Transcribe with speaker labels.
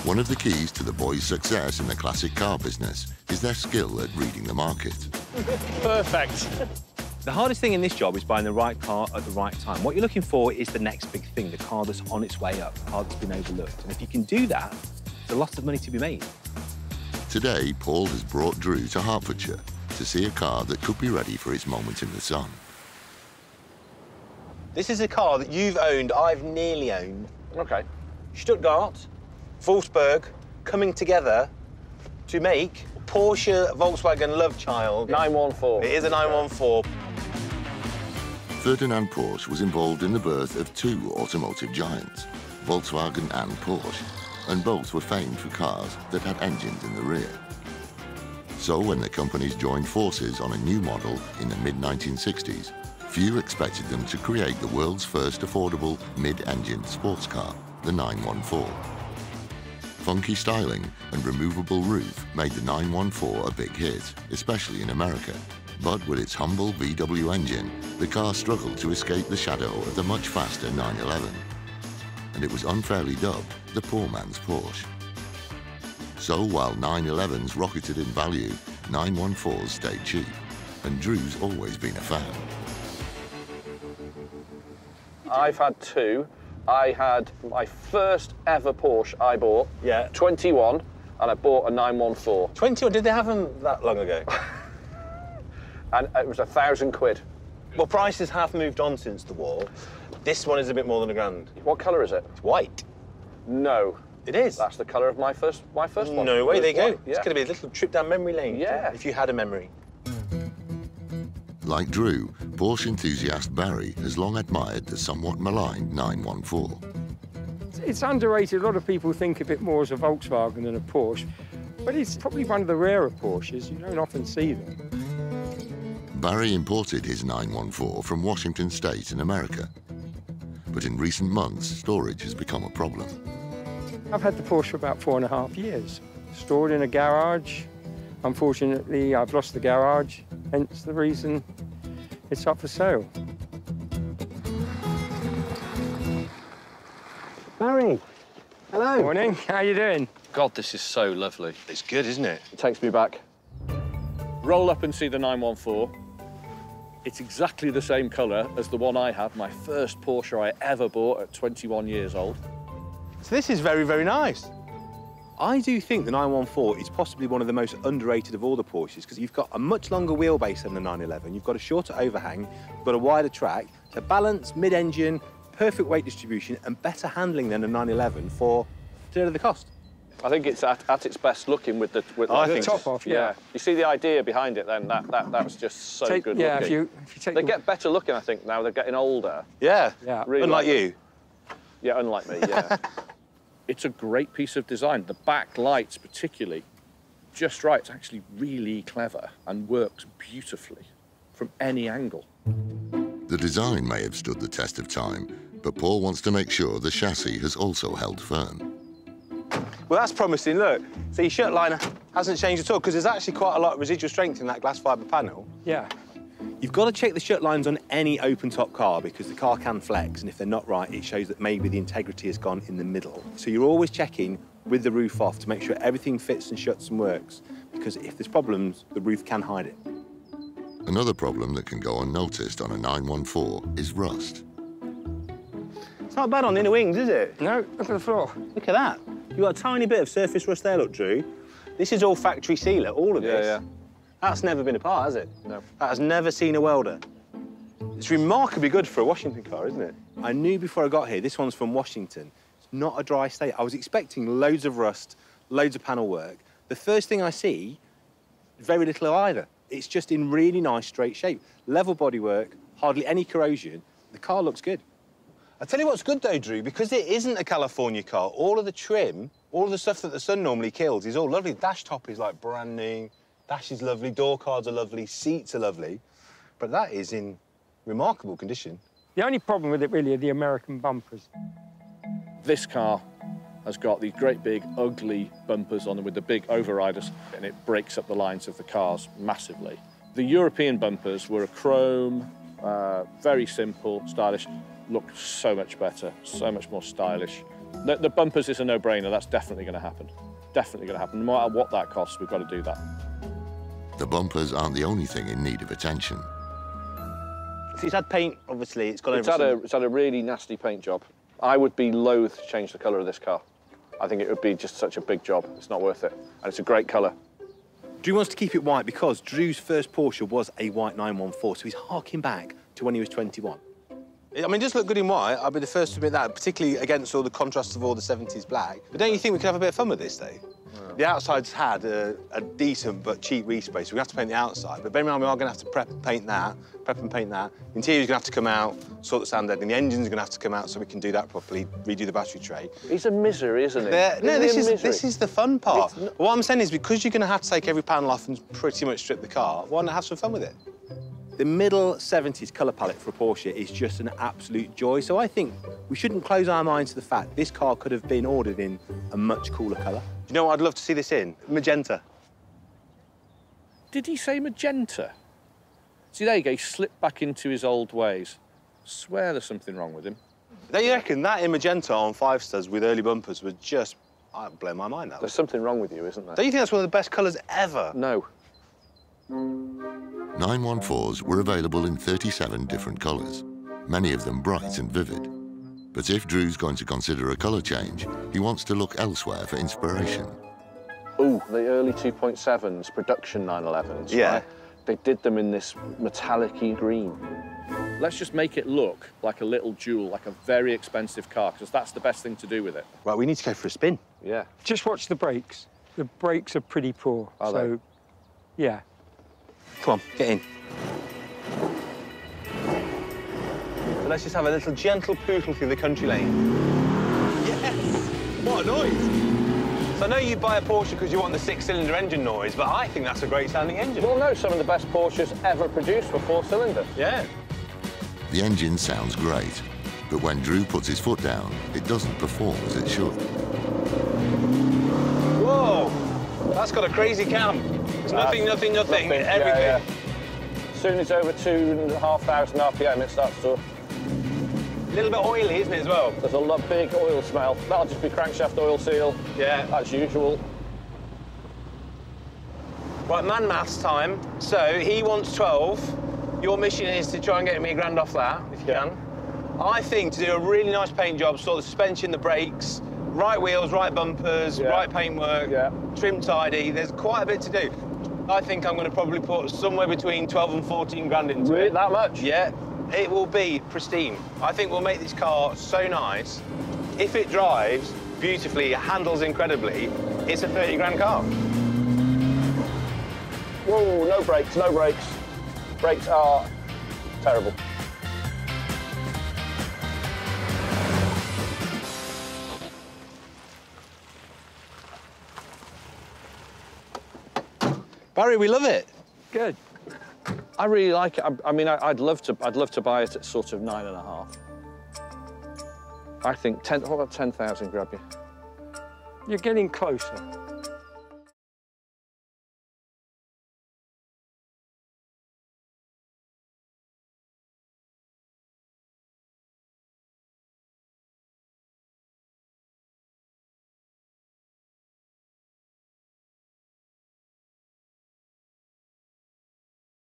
Speaker 1: One of the keys to the boys' success in the classic car business is their skill at reading the market.
Speaker 2: Perfect. The hardest thing in this job is buying the right car at the right time. What you're looking for is the next big thing, the car that's on its way up, the car that's been overlooked. And if you can do that, there's a lot of money to be made.
Speaker 1: Today, Paul has brought Dru to Hertfordshire to see a car that could be ready for its moment in the sun.
Speaker 3: This is a car that you've owned, I've nearly owned.
Speaker 2: OK.
Speaker 3: Stuttgart, Wolfsburg, coming together to make Porsche Volkswagen love child.
Speaker 2: 914.
Speaker 3: It is a 914.
Speaker 1: Ferdinand Porsche was involved in the birth of two automotive giants, Volkswagen and Porsche, and both were famed for cars that had engines in the rear. So when the companies joined forces on a new model in the mid-1960s, few expected them to create the world's first affordable mid-engine sports car, the 914. Funky styling and removable roof made the 914 a big hit, especially in America. But with its humble VW engine, the car struggled to escape the shadow of the much faster 911. And it was unfairly dubbed the poor man's Porsche. So while 911s rocketed in value, 914s stayed cheap. And Dru's always been a fan.
Speaker 4: I've had two. I had my first ever Porsche I bought, 21, and I bought a 914.
Speaker 3: 21, did they have them that long ago?
Speaker 4: And it was £1,000.
Speaker 3: Well, prices have moved on since the war. This one is a bit more than £1,000.
Speaker 4: What colour is it?
Speaker 3: It's white.
Speaker 4: No.
Speaker 3: It is?
Speaker 4: That's the colour of my first one.
Speaker 3: No way, there you go.
Speaker 4: Yeah.
Speaker 3: It's going to be a little trip down memory lane.
Speaker 4: Yeah.
Speaker 3: If you had a memory.
Speaker 1: Like Dru, Porsche enthusiast Barry has long admired the somewhat maligned 914.
Speaker 5: It's underrated. A lot of people think of it more as a Volkswagen than a Porsche, but it's probably one of the rarer Porsches. You don't often see them.
Speaker 1: Barry imported his 914 from Washington State in America. But in recent months, storage has become a problem.
Speaker 5: I've had the Porsche for about 4.5 years, stored in a garage. Unfortunately, I've lost the garage, hence the reason it's up for sale.
Speaker 3: Barry, hello.
Speaker 5: Morning, how you doing?
Speaker 4: God, this is so lovely.
Speaker 3: It's good, isn't it?
Speaker 4: It takes me back. Roll up and see the 914. It's exactly the same colour as the one I had, my first Porsche I ever bought at 21 years old.
Speaker 3: So this is very, very nice. I do think the 914 is possibly one of the most underrated of all the Porsches because you've got a much longer wheelbase than the 911. You've got a shorter overhang, you've got a wider track, so balanced, mid-engine, perfect weight distribution and better handling than a 911 for a third of the cost.
Speaker 4: I think it's at its best looking with the
Speaker 5: top off.
Speaker 4: Yeah. You see the idea behind it then, that was just so good
Speaker 5: yeah,
Speaker 4: looking.
Speaker 5: if you take
Speaker 4: they get better looking, I think, now. They're getting older.
Speaker 3: Yeah,
Speaker 4: Really
Speaker 3: unlike you.
Speaker 4: Yeah, unlike me, yeah. It's a great piece of design. The back lights particularly, just right. It's actually really clever and works beautifully from any angle.
Speaker 1: The design may have stood the test of time, but Paul wants to make sure the chassis has also held firm.
Speaker 3: Well, that's promising, look. So your shirt liner hasn't changed at all because there's actually quite a lot of residual strength in that glass fibre panel.
Speaker 5: Yeah.
Speaker 3: You've got to check the shirt lines on any open-top car because the car can flex, and if they're not right, it shows that maybe the integrity has gone in the middle. So you're always checking with the roof off to make sure everything fits and shuts and works, because if there's problems, the roof can hide it.
Speaker 1: Another problem that can go unnoticed on a 914 is rust.
Speaker 3: It's not bad on the inner wings, is it?
Speaker 5: No, look at the floor.
Speaker 3: Look at that. You've got a tiny bit of surface rust there, look, Dru. This is all factory sealer, all of this.
Speaker 4: Yeah.
Speaker 3: That's never been apart, has it?
Speaker 4: No.
Speaker 3: That has never seen a welder. It's remarkably good for a Washington car, isn't it? I knew before I got here, this one's from Washington. It's not a dry state. I was expecting loads of rust, loads of panel work. The first thing I see, very little of either. It's just in really nice straight shape. Level bodywork, hardly any corrosion. The car looks good. I'll tell you what's good though, Dru, because it isn't a California car, all of the trim, all of the stuff that the sun normally kills is all lovely. Dash top is like brand new, dash is lovely, door cards are lovely, seats are lovely, but that is in remarkable condition.
Speaker 5: The only problem with it really are the American bumpers.
Speaker 4: This car has got these great big ugly bumpers on them with the big overriders, and it breaks up the lines of the cars massively. The European bumpers were a chrome, very simple, stylish, look so much better, so much more stylish. The bumpers is a no-brainer. That's definitely going to happen. Definitely going to happen. No matter what that costs, we've got to do that.
Speaker 1: The bumpers aren't the only thing in need of attention.
Speaker 3: So it's had paint, obviously. It's gone over.
Speaker 4: It's had a really nasty paint job. I would be loath to change the colour of this car. I think it would be just such a big job. It's not worth it. And it's a great colour.
Speaker 3: Drew wants to keep it white because Drew's first Porsche was a white 914, so he's harking back to when he was 21. I mean, it does look good in white. I'll be the first to admit that, particularly against all the contrasts of all the 70s black. But don't you think we could have a bit of fun with this, though? Yeah. The outside's had a decent but cheap respray, so we have to paint the outside. But bear in mind, we are going to have to prep and paint that. The interior's going to have to come out, sort the sand editing. The engine's going to have to come out so we can do that properly, redo the battery tray.
Speaker 4: It's a misery, isn't it?
Speaker 3: No, this is the fun part. What I'm saying is, because you're going to have to take every panel off and pretty much strip the car, why not have some fun with it? The middle 70s colour palette for a Porsche is just an absolute joy. So I think we shouldn't close our minds to the fact this car could have been ordered in a much cooler colour. Do you know what I'd love to see this in? Magenta.
Speaker 4: Did he say magenta? See, there you go, he slipped back into his old ways. I swear there's something wrong with him.
Speaker 3: Don't you reckon that in magenta on 5 studs with early bumpers would just blow my mind out?
Speaker 4: There's something wrong with you, isn't there?
Speaker 3: Don't you think that's one of the best colours ever?
Speaker 4: No.
Speaker 1: 914s were available in 37 different colours, many of them bright and vivid. But if Drew's going to consider a colour change, he wants to look elsewhere for inspiration.
Speaker 4: Oh, the early 2.7s, production 911s,
Speaker 3: yeah.
Speaker 4: Right? They did them in this metallic-y green. Let's just make it look like a little jewel, like a very expensive car, because that's the best thing to do with it.
Speaker 3: Right, we need to go for a spin.
Speaker 4: Yeah.
Speaker 5: Just watch the brakes. The brakes are pretty poor.
Speaker 4: Are they?
Speaker 5: Yeah.
Speaker 3: Come on, get in. So let's just have a little gentle pootle through the country lane. Yes! What a noise! So I know you buy a Porsche because you want the 6-cylinder engine noise, but I think that's a great sounding engine.
Speaker 4: Well, no, some of the best Porsches ever produced were 4-cylinder.
Speaker 3: Yeah.
Speaker 1: The engine sounds great, but when Drew puts his foot down, it doesn't perform as it should.
Speaker 3: Whoa! That's got a crazy cam. It's nothing, everything.
Speaker 4: Yeah. As soon as it's over 2,500 RPM, it starts to...
Speaker 3: A little bit oily, isn't it, as well?
Speaker 4: There's a big oil smell. That'll just be crankshaft oil seal.
Speaker 3: Yeah.
Speaker 4: As usual.
Speaker 3: Right, man maths time. So he wants 12. Your mission is to try and get me a grand off that, if you can. I think to do a really nice paint job, sort of the suspension, the brakes, right wheels, right bumpers, right paintwork, trim tidy. There's quite a bit to do. I think I'm going to probably put somewhere between 12 and 14 grand into it.
Speaker 4: That much?
Speaker 3: Yeah. It will be pristine. I think we'll make this car so nice. If it drives beautifully, handles incredibly, it's a 30 grand car.
Speaker 4: Whoa, no brakes, no brakes. Brakes are terrible.
Speaker 3: Barry, we love it.
Speaker 5: Good.
Speaker 4: I really like it. I mean, I'd love to buy it at sort of 9.5. I think 10. What about 10,000? Grab you.
Speaker 5: You're getting closer.